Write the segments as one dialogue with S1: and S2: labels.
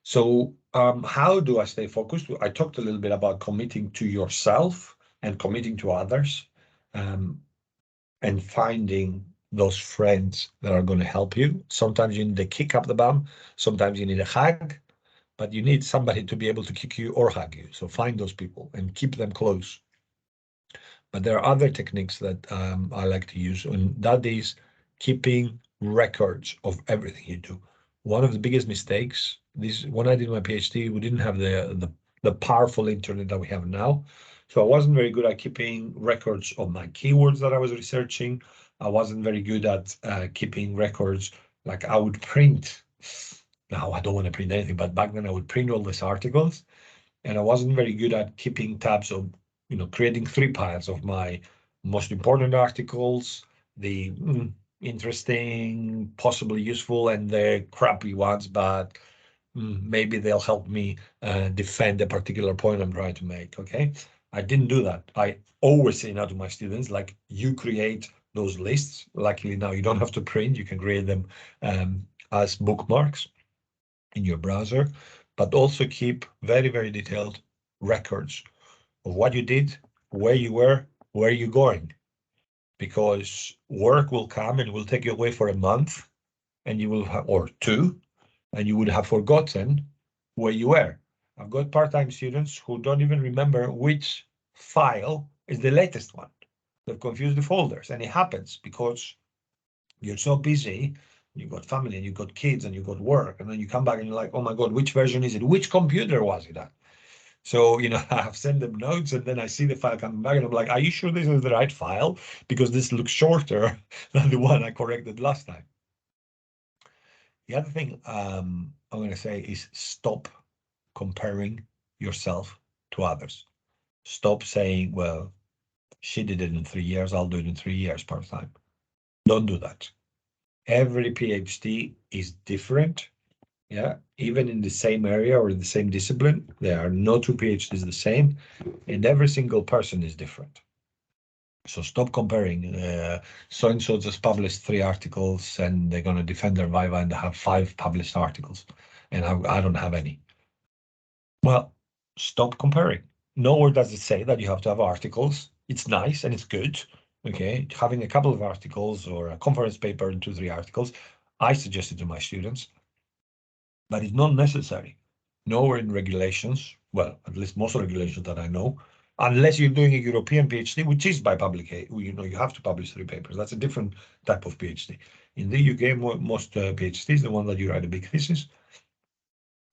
S1: So how do I stay focused? I talked a little bit about committing to yourself and committing to others, and finding those friends that are going to help you. Sometimes you need a kick up the bum, sometimes you need a hug, but you need somebody to be able to kick you or hug you. So find those people and keep them close. But there are other techniques that I like to use, and that is keeping records of everything you do. One of the biggest mistakes, this when I did my PhD, we didn't have the powerful internet that we have now. So I wasn't very good at keeping records of my keywords that I was researching. I wasn't very good at keeping records. Like I would print. Now I don't want to print anything, but back then I would print all these articles, and I wasn't very good at keeping tabs of, creating 3 piles of my most important articles, the interesting, possibly useful, and the crappy ones, but maybe they'll help me defend a particular point I'm trying to make. Okay, I didn't do that. I always say now to my students, like, you create those lists. Luckily now you don't have to print; you can create them as bookmarks in your browser, but also keep very, very detailed records of what you did, where you were, where you're going, because work will come and will take you away for a month, and you will have, or 2, and you would have forgotten where you were. I've got part-time students who don't even remember which file is the latest one. They've confused the folders, and it happens because you're so busy. You've got family and you've got kids and you've got work, and then you come back and you're like, oh my God, which version is it? Which computer was it at? So, I've sent them notes, and then I see the file coming back and I'm like, are you sure this is the right file? Because this looks shorter than the one I corrected last time. The other thing I'm going to say is stop comparing yourself to others. Stop saying, well, she did it in 3 years, I'll do it in 3 years part-time. Don't do that. Every PhD is different. Yeah, even in the same area or in the same discipline, there are no 2 PhDs the same, and every single person is different. So stop comparing. So and so just published 3 articles, and they're going to defend their Viva, and they have 5 published articles, and I don't have any. Well, stop comparing. Nowhere does it say that you have to have articles. It's nice and it's good. Okay, having a couple of articles or a conference paper and 2, 3 articles, I suggest it to my students, but it's not necessary. Nowhere in regulations, well, at least most regulations that I know, unless you're doing a European PhD, which is by publication, you have to publish 3 papers. That's a different type of PhD. In the UK, most PhDs, the one that you write a big thesis,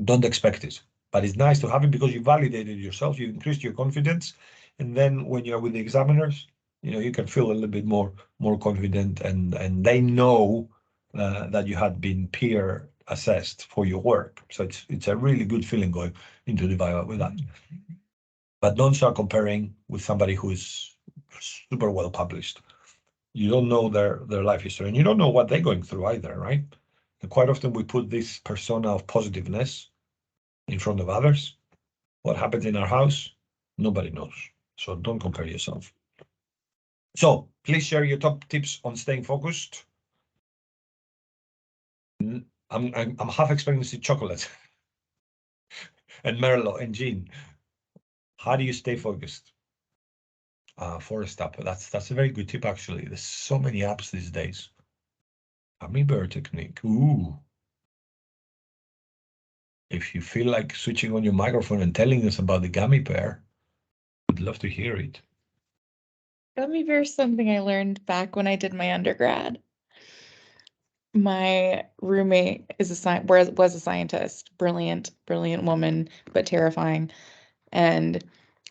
S1: don't expect it. But it's nice to have it because you validated yourself, you increased your confidence, and then when you're with the examiners, you can feel a little bit more confident, and they know that you had been peer assessed for your work. So it's a really good feeling going into the Viva with that. But don't start comparing with somebody who is super well published. You don't know their life history, and you don't know what they're going through either, right? And quite often we put this persona of positiveness in front of others. What happens in our house, nobody knows. So don't compare yourself. So please share your top tips on staying focused. I'm half expecting to see chocolate and Merlot and Jean. How do you stay focused? Forest app. That's a very good tip, actually. There's so many apps these days. Gummy bear technique. Ooh. If you feel like switching on your microphone and telling us about the gummy bear, I'd love to hear it.
S2: Gummy bear is something I learned back when I did my undergrad. My roommate was a scientist, brilliant woman, but terrifying. And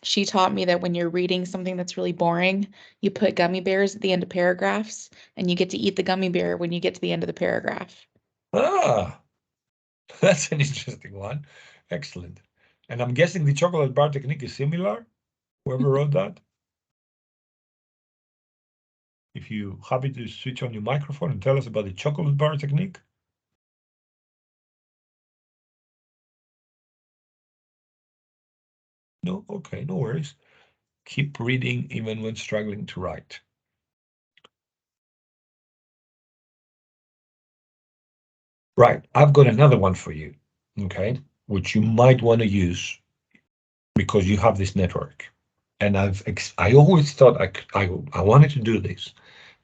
S2: she taught me that when you're reading something that's really boring, you put gummy bears at the end of paragraphs, and you get to eat the gummy bear when you get to the end of the paragraph.
S1: Ah, that's an interesting one. Excellent. And I'm guessing the chocolate bar technique is similar. Whoever wrote that. If you're happy to switch on your microphone and tell us about the chocolate bar technique. No, okay, no worries. Keep reading even when struggling to write. Right, I've got another one for you. Okay. which you might want to use because you have this network. And I always thought I wanted to do this,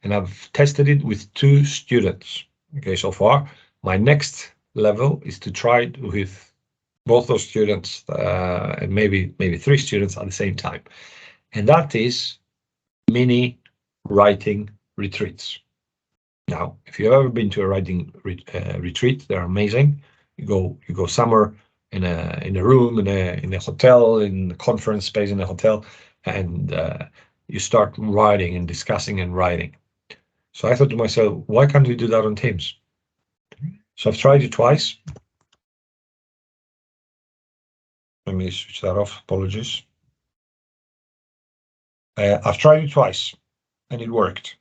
S1: and I've tested it with 2 students. Okay, so far my next level is to try it with both those students, and maybe 3 students at the same time, and that is mini writing retreats. Now, if you've ever been to a writing retreat, they're amazing. You go somewhere in a room, in a hotel, in a conference space, in a hotel, and you start writing and discussing and writing. So I thought to myself, why can't we do that on Teams? So I've tried it twice. Let me switch that off. Apologies. I've tried it twice, and it worked.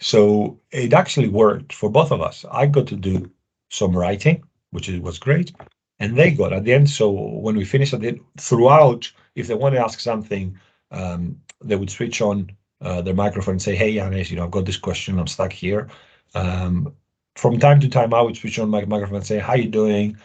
S1: So it actually worked for both of us. I got to do some writing, which was great, and they got at the end. So when we finished at it, throughout, if they want to ask something, they would switch on their microphone and say, "Hey, Yanis, I've got this question. I'm stuck here." From time to time, I would switch on my microphone and say, "How you doing?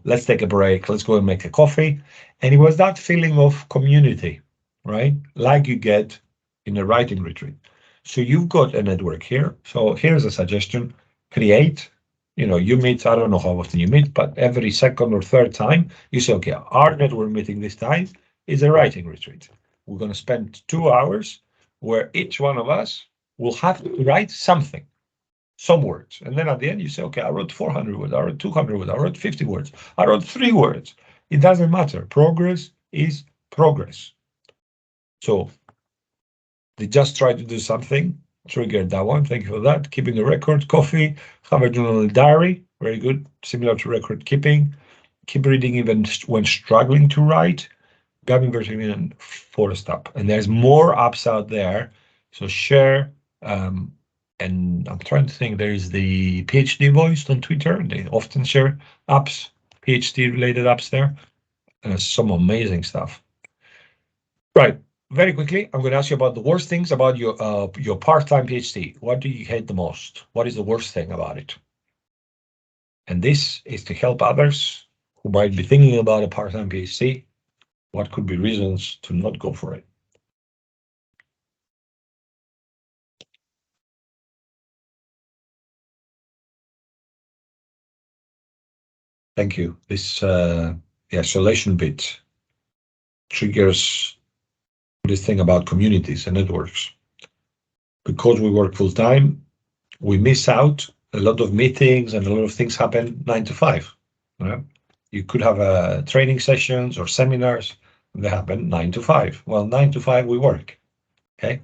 S1: Let's take a break. Let's go and make a coffee." And it was that feeling of community, right? Like you get in a writing retreat. So you've got a network here. So here's a suggestion: create. You meet. I don't know how often you meet, but every second or third time, you say, "Okay, our network meeting this time is a writing retreat. We're going to spend 2 hours where each one of us will have to write something, some words. And then at the end, you say, okay, I wrote 400 words, I wrote 200 words, I wrote 50 words, I wrote 3 words. It doesn't matter. Progress is progress. So they just try to do something, triggered that one. Thank you for that. Keeping a record, coffee, have a journal diary. Very good. Similar to record keeping. Keep reading even when struggling to write. Gavin Bertman, Forest Up. And there's more apps out there. So share. And I'm trying to think, there's the PhD Voice on Twitter. They often share apps, PhD related apps there. And some amazing stuff. Right. Very quickly, I'm going to ask you about the worst things about your part-time PhD. What do you hate the most? What is the worst thing about it? And this is to help others who might be thinking about a part-time PhD. What could be reasons to not go for it? Thank you. This the isolation bit triggers this thing about communities and networks. Because we work full time, we miss out a lot of meetings and a lot of things happen 9 to 5. Right? You could have training sessions or seminars that happen 9 to 5. Well, 9 to 5 we work. Okay.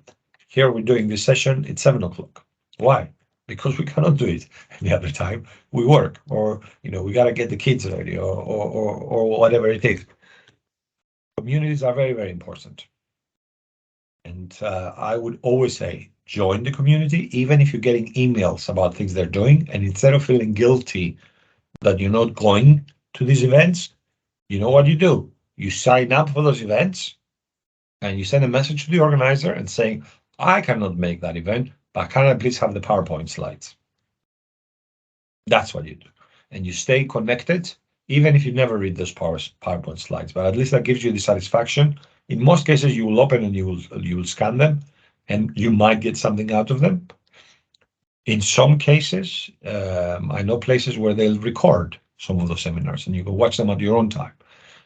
S1: Here we're doing this session. It's 7 o'clock. Why? Because we cannot do it any other time. We work, or we gotta get the kids ready, or whatever it is. Communities are very, very important. And I would always say, join the community, even if you're getting emails about things they're doing. And instead of feeling guilty that you're not going to these events, you know what you do? You sign up for those events and you send a message to the organizer and saying, I cannot make that event, but can I please have the PowerPoint slides? That's what you do. And you stay connected, even if you never read those PowerPoint slides, but at least that gives you the satisfaction. In most cases, you will open and you will scan them, and you might get something out of them. In some cases, I know places where they'll record some of those seminars, and you can watch them at your own time.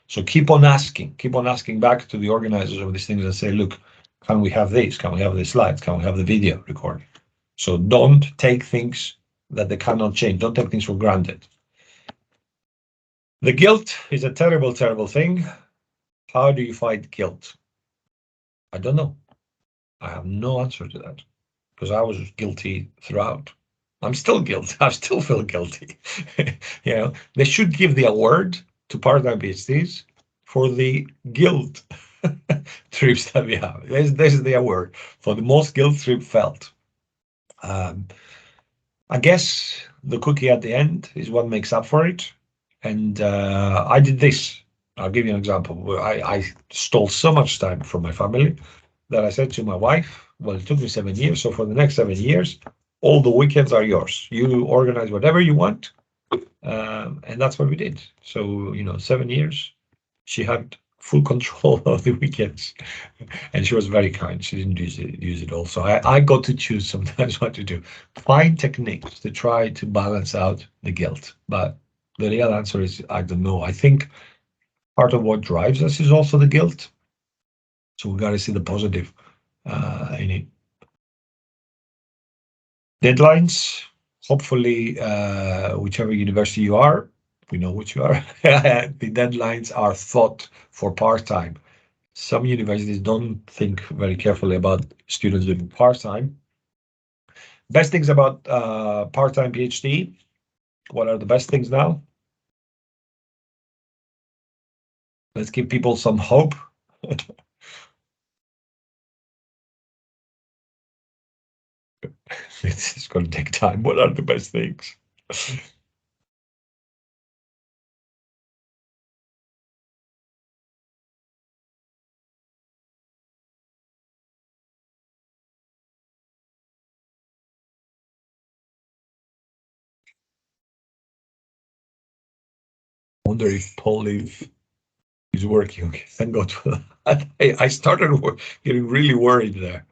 S1: So keep on asking back to the organizers of these things and say, look, can we have this? Can we have the slides? Can we have the video recording? So don't take things that they cannot change. Don't take things for granted. The guilt is a terrible, terrible thing. How do you fight guilt? I don't know. I have no answer to that because I was guilty throughout. I'm still guilty. I still feel guilty. They should give the award to part-time PhDs for the guilt trips that we have. This is the award for the most guilt trip felt. I guess the cookie at the end is what makes up for it. And I did this. I'll give you an example. I stole so much time from my family that I said to my wife, well, it took me 7 years. So for the next 7 years, all the weekends are yours. You organize whatever you want. And that's what we did. So, 7 years, she had full control of the weekends, and she was very kind. She didn't use it all. So I got to choose sometimes what to do. Find techniques to try to balance out the guilt. But the real answer is, I don't know. I think part of what drives us is also the guilt. So we got to see the positive in it. Deadlines. Hopefully, whichever university you are, we know which you are. The deadlines are thought for part-time. Some universities don't think very carefully about students doing part-time. Best things about part-time PhD. What are the best things now? Let's give people some hope. It's going to take time. What are the best things? Wonder if Poliv is working. Okay, thank God for that. I started getting really worried there.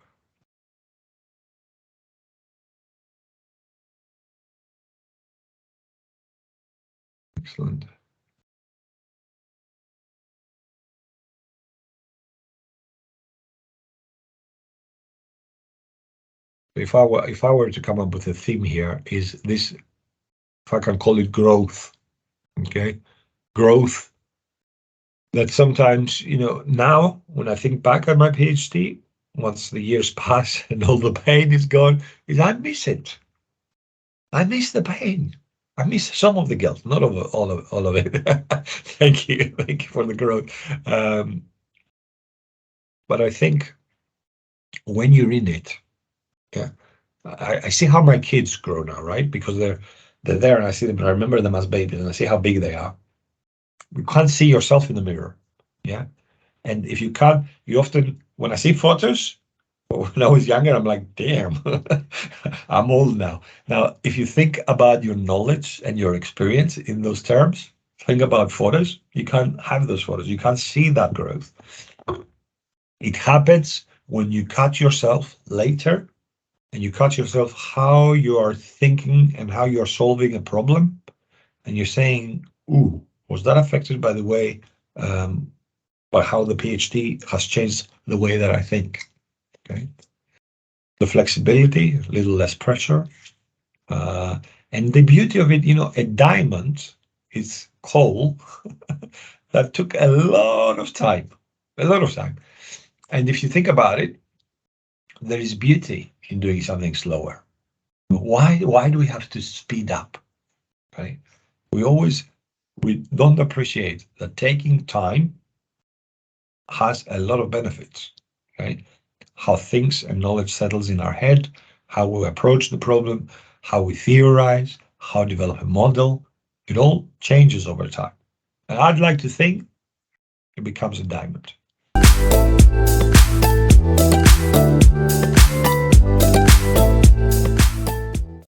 S1: Excellent. If I were to come up with a theme here, is this, if I can call it growth, okay? Growth that sometimes, now when I think back on my PhD, once the years pass and all the pain is gone, is I miss it. I miss the pain. I miss some of the guilt, not all of it. Thank you for the growth. But I think when you're in it, yeah, I see how my kids grow now, right? Because they're there, and I see them, and I remember them as babies, and I see how big they are. You can't see yourself in the mirror, yeah. And if you can't, you often, when I see photos, when I was younger, I'm like, damn, I'm old now. Now, if you think about your knowledge and your experience in those terms, think about photos. You can't have those photos. You can't see that growth. It happens when you catch yourself later, and you catch yourself how you are thinking and how you're solving a problem, and you're saying, ooh, was that affected by the way, by how the PhD has changed the way that I think? Okay. The flexibility, a little less pressure. And the beauty of it, a diamond is coal that took a lot of time, a lot of time. And if you think about it, there is beauty in doing something slower. Why do we have to speed up? Right? We don't appreciate that taking time has a lot of benefits, right? How things and knowledge settles in our head, how we approach the problem, how we theorize, how develop a model, it all changes over time. And I'd like to think it becomes a diamond.